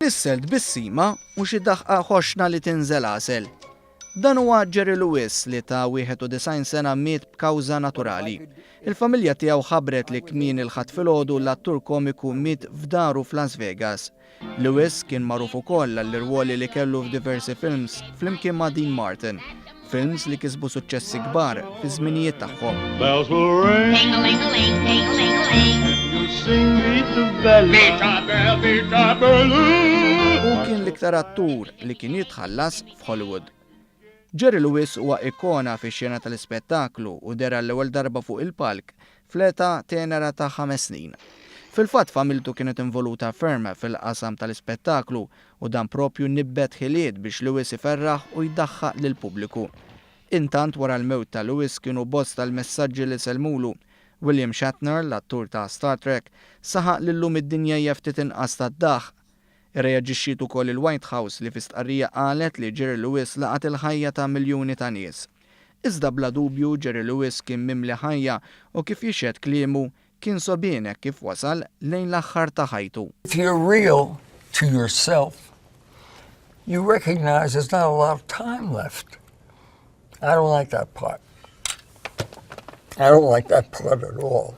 Isselt bis-sima u xi daħqa ħoxna li tinżel għasel. Dan huwa Jerry Lewis li ta' 91 sena miet b'kawża naturali. Il-familja tiegħu ħabbret li kmien il-ħadd filgħodu l-attur komiku miet f'daru f'Las Vegas. Lewis kien magħruf ukoll għall-irwoli li kellu f'diversi films flimkien ma' Dean Martin, films li kisbu suċċessi kbar fi żminijiet tagħhom. Bells will ring, Ting-a-ling-a-ling, ting-a-ling-a-ling. you sing Vita Bella, Vita Bella. U kien l-iktar attur li kien jitħallas f'Hollywood. Jerry Lewis huwa ikona fix-xena tal-ispettaklu u dera l-ewwel darba fuq il-palk fl-età tenera ta' 5 snin. Fil-fatt familtu kienet involuta ferm fil-qasam tal-ispettaklu u dan propju nibbet ħiliet biex Lewis iferraħ u jdaħħaq lill-pubbliku. Intant wara l-mewt ta' Lewis kienu bost tal-messaġġi li selmulu. William Shatner, l-attur ta' Star Trek, saħaq lillum id-dinja jaftit inqas tad-daħ. Irreaġixxiet ukoll il-White House li fi stqarrija qalet li Jerry Lewis laqat il-ħajja ta' miljuni ta' nies. Iżda bla dubju Jerry Lewis kien mimli ħajja u kif jixed kliemu kien sobienek kif wasal lejn l-aħħar ta' ħajtu. If you're real to yourself, you recognize there's not a lot of time left. I don't like that part. I don't like that part at all.